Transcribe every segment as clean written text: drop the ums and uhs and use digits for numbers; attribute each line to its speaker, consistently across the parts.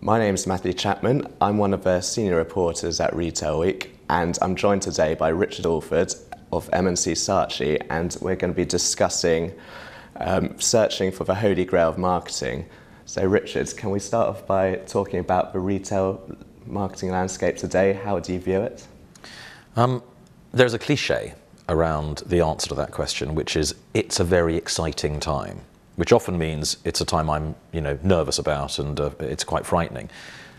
Speaker 1: My name's Matthew Chapman. I'm one of the senior reporters at Retail Week, and I'm joined today by Richard Alford of M&C Saatchi, and we're going to be discussing searching for the holy grail of marketing. So Richard, can we start off by talking about the retail marketing landscape today? How do you view it?
Speaker 2: There's a cliche around the answer to that question, which is it's a very exciting time, which often means it's a time I'm nervous about and it's quite frightening.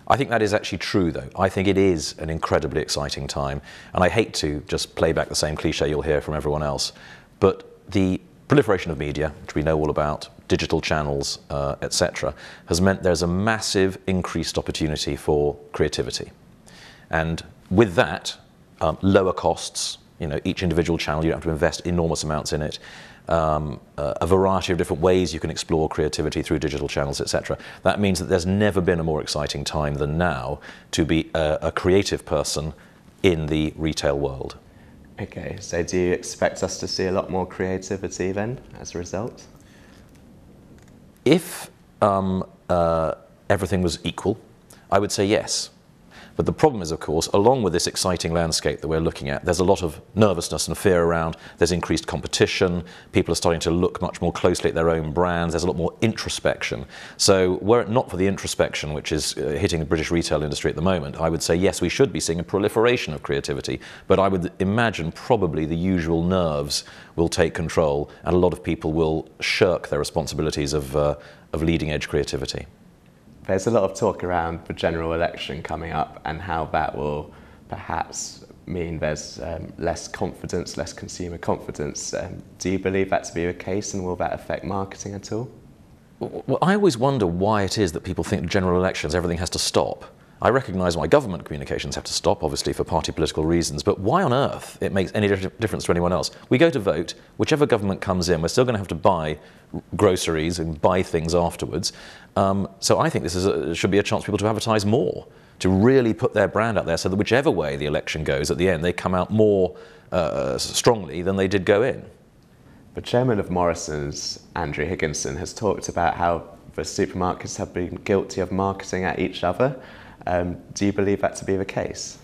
Speaker 2: I think that is actually true, though. I think it is an incredibly exciting time, and I hate to just play back the same cliche you'll hear from everyone else, but the proliferation of media, which we know all about, digital channels, etc., has meant there's a massive increased opportunity for creativity. And with that, lower costs, each individual channel, you don't have to invest enormous amounts in it, a variety of different ways you can explore creativity through digital channels, etc. That means that there's never been a more exciting time than now to be a creative person in the retail world.
Speaker 1: Okay, so do you expect us to see a lot more creativity then as a result?
Speaker 2: If everything was equal, I would say yes. But the problem is, of course, along with this exciting landscape that we're looking at, there's a lot of nervousness and fear around. There's increased competition. People are starting to look much more closely at their own brands. There's a lot more introspection. So were it not for the introspection, which is hitting the British retail industry at the moment, I would say, yes, we should be seeing a proliferation of creativity. But I would imagine probably the usual nerves will take control and a lot of people will shirk their responsibilities of leading edge creativity.
Speaker 1: There's a lot of talk around the general election coming up and how that will perhaps mean there's less confidence, less consumer confidence. Do you believe that to be the case, and will that affect marketing at all?
Speaker 2: Well, I always wonder why it is that people think general elections, everything has to stop. I recognise why government communications have to stop, obviously for party political reasons, but why on earth it makes any difference to anyone else? We go to vote, whichever government comes in, we're still going to have to buy groceries and buy things afterwards. So I think this should be a chance for people to advertise more, to really put their brand out there so that whichever way the election goes at the end, they come out more strongly than they did go in.
Speaker 1: The chairman of Morrison's, Andrew Higginson, has talked about how the supermarkets have been guilty of marketing at each other. Do you believe that to be the case?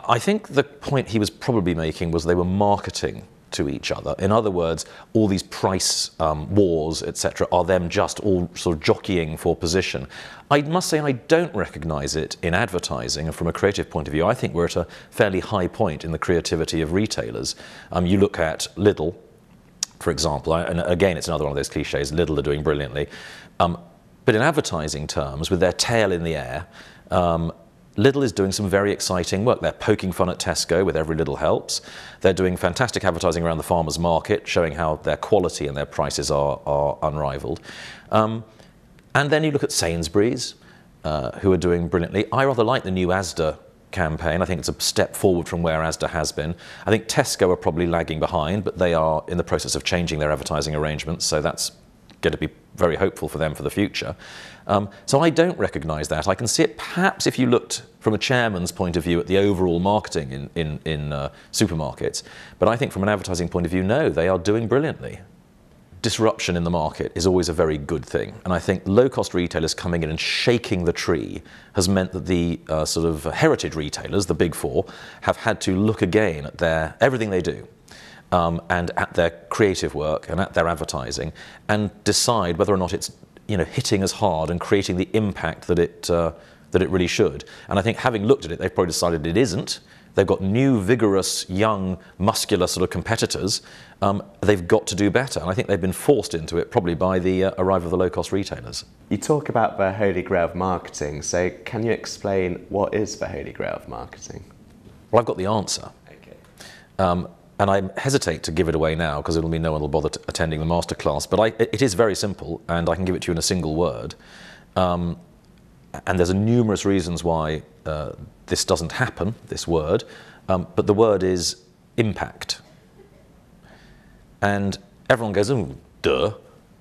Speaker 2: I think the point he was probably making was they were marketing to each other. In other words, all these price wars, etc., are them just all sort of jockeying for position. I must say I don't recognise it in advertising, and from a creative point of view, I think we're at a fairly high point in the creativity of retailers. You look at Lidl, for example, and again, it's another one of those cliches, Lidl are doing brilliantly. But in advertising terms, with their tail in the air, Lidl is doing some very exciting work. They're poking fun at Tesco with Every Little Helps. They're doing fantastic advertising around the farmers market, showing how their quality and their prices are unrivaled. And then you look at Sainsbury's, who are doing brilliantly. I rather like the new Asda campaign. I think it's a step forward from where Asda has been. I think Tesco are probably lagging behind, but they are in the process of changing their advertising arrangements, so that's going to be very hopeful for them for the future. So I don't recognise that. I can see it perhaps if you looked from a chairman's point of view at the overall marketing in supermarkets, but I think from an advertising point of view, no, they are doing brilliantly. Disruption in the market is always a very good thing, and I think low-cost retailers coming in and shaking the tree has meant that the sort of heritage retailers, the big four, have had to look again at everything they do. And at their creative work and at their advertising, and decide whether or not it's hitting as hard and creating the impact that it really should. And I think having looked at it, they've probably decided it isn't. They've got new, vigorous, young, muscular sort of competitors. They've got to do better, and I think they've been forced into it probably by the arrival of the low-cost retailers. You
Speaker 1: talk about the holy grail of marketing, so can you explain what is the holy grail of marketing?
Speaker 2: Well, I've got the answer. Okay. And I hesitate to give it away now because it'll mean no one will bother attending the masterclass. But it is very simple, and I can give it to you in a single word. And there's numerous reasons why this doesn't happen, this word. But the word is impact. And everyone goes, oh, duh.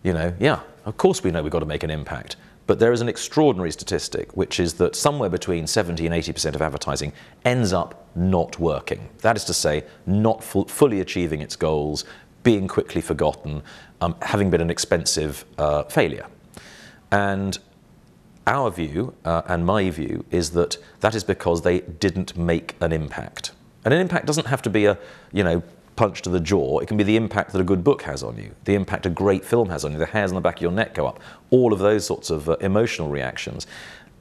Speaker 2: Yeah, of course we know we've got to make an impact. But there is an extraordinary statistic, which is that somewhere between 70 and 80% of advertising ends up not working. That is to say, not fully achieving its goals, being quickly forgotten, having been an expensive failure. And our view and my view is that that is because they didn't make an impact. And an impact doesn't have to be a, punch to the jaw. It can be the impact that a good book has on you, the impact a great film has on you, the hairs on the back of your neck go up, all of those sorts of emotional reactions.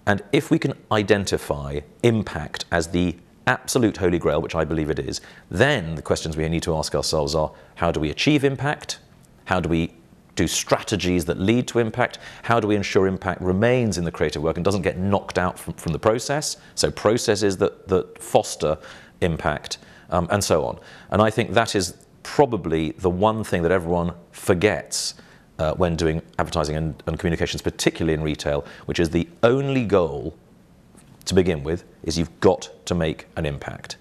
Speaker 2: And if we can identify impact as the absolute holy grail, which I believe it is, then the questions we need to ask ourselves are, how do we achieve impact? How do we do strategies that lead to impact? How do we ensure impact remains in the creative work and doesn't get knocked out from the process? So processes that foster impact, and so on. And I think that is probably the one thing that everyone forgets when doing advertising and communications, particularly in retail, which is the only goal to begin with is you've got to make an impact.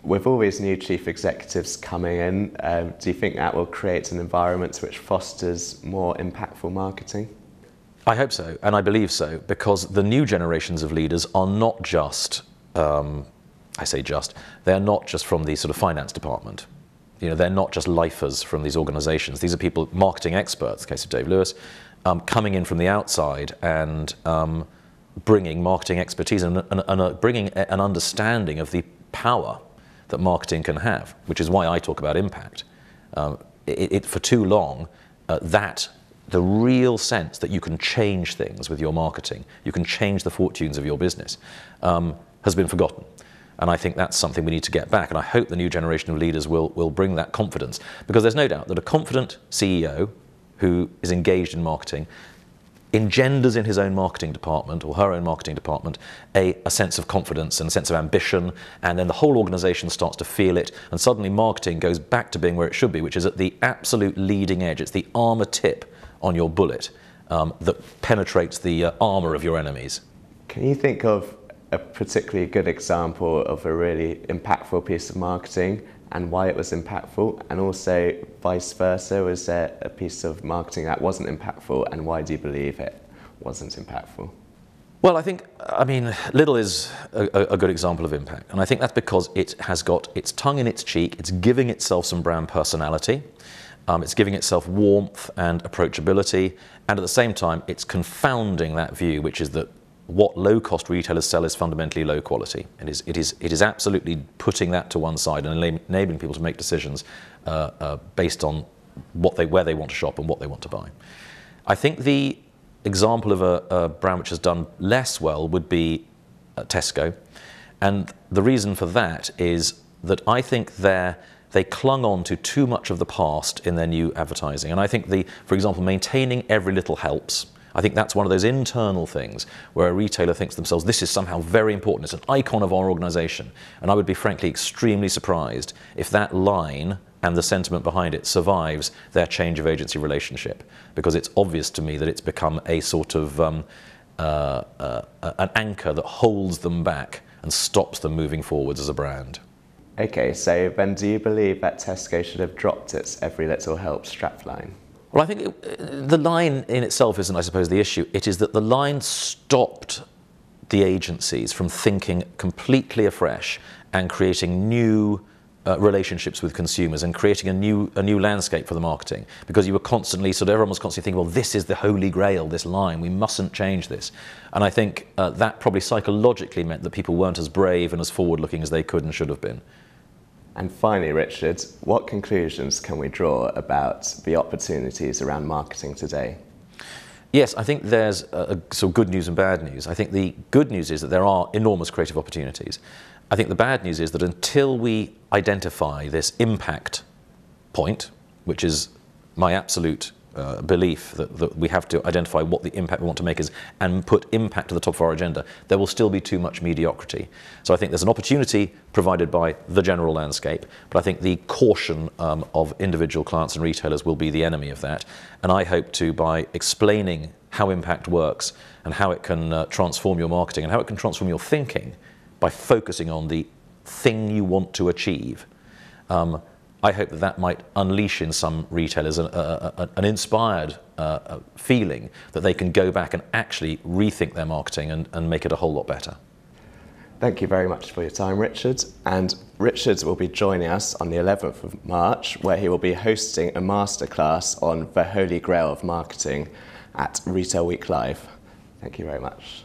Speaker 1: With all these new chief executives coming in, do you think that will create an environment which fosters more impactful marketing?
Speaker 2: I hope so, and I believe so, because the new generations of leaders are not just, they're not just from the sort of finance department. They're not just lifers from these organizations. These are people, marketing experts, the case of Dave Lewis, coming in from the outside and bringing marketing expertise and bringing an understanding of the power that marketing can have, which is why I talk about impact. For too long, the real sense that you can change things with your marketing, you can change the fortunes of your business, has been forgotten. And I think that's something we need to get back. And I hope the new generation of leaders will bring that confidence. Because there's no doubt that a confident CEO who is engaged in marketing engenders in his own marketing department or her own marketing department a sense of confidence and a sense of ambition. And then the whole organization starts to feel it. And suddenly marketing goes back to being where it should be, which is at the absolute leading edge. It's the armor tip on your bullet that penetrates the armor of your enemies.
Speaker 1: Can you think of a particularly good example of a really impactful piece of marketing and why it was impactful? And also vice versa, was there a piece of marketing that wasn't impactful and why do you believe it wasn't impactful?
Speaker 2: Well, I mean, Lidl is a good example of impact. And I think that's because it has got its tongue in its cheek, it's giving itself some brand personality, it's giving itself warmth and approachability, and at the same time, it's confounding that view, which is that what low-cost retailers sell is fundamentally low quality. It is absolutely putting that to one side and enabling people to make decisions based on where they want to shop and what they want to buy. I think the example of a brand which has done less well would be Tesco. And the reason for that is that I think they clung on to too much of the past in their new advertising. And I think, for example, maintaining every little helps. I think that's one of those internal things where a retailer thinks to themselves, this is somehow very important, it's an icon of our organization. And I would be frankly extremely surprised if that line and the sentiment behind it survives their change of agency relationship, because it's obvious to me that it's become a sort of an anchor that holds them back and stops them moving forwards as a brand.
Speaker 1: Okay, so then do you believe that Tesco should have dropped its every little helps strapline?
Speaker 2: Well, I think the line in itself isn't, I suppose, the issue. It is that the line stopped the agencies from thinking completely afresh and creating new relationships with consumers and creating a new landscape for the marketing. Because you were constantly, everyone was constantly thinking, well, this is the holy grail, this line, we mustn't change this. And I think that probably psychologically meant that people weren't as brave and as forward-looking as they could and should have been.
Speaker 1: And finally, Richard, what conclusions can we draw about the opportunities around marketing today?
Speaker 2: Yes, I think there's sort of good news and bad news. I think the good news is that there are enormous creative opportunities. I think the bad news is that until we identify this impact point, which is my absolute belief that we have to identify what the impact we want to make is and put impact to the top of our agenda, there will still be too much mediocrity. So I think there's an opportunity provided by the general landscape, but I think the caution of individual clients and retailers will be the enemy of that. And I hope to, by explaining how impact works and how it can transform your marketing and how it can transform your thinking by focusing on the thing you want to achieve, I hope that might unleash in some retailers an inspired feeling that they can go back and actually rethink their marketing and make it a whole lot better.
Speaker 1: Thank you very much for your time, Richard. And Richard will be joining us on the 11th of March, where he will be hosting a masterclass on the Holy Grail of marketing at Retail Week Live. Thank you very much.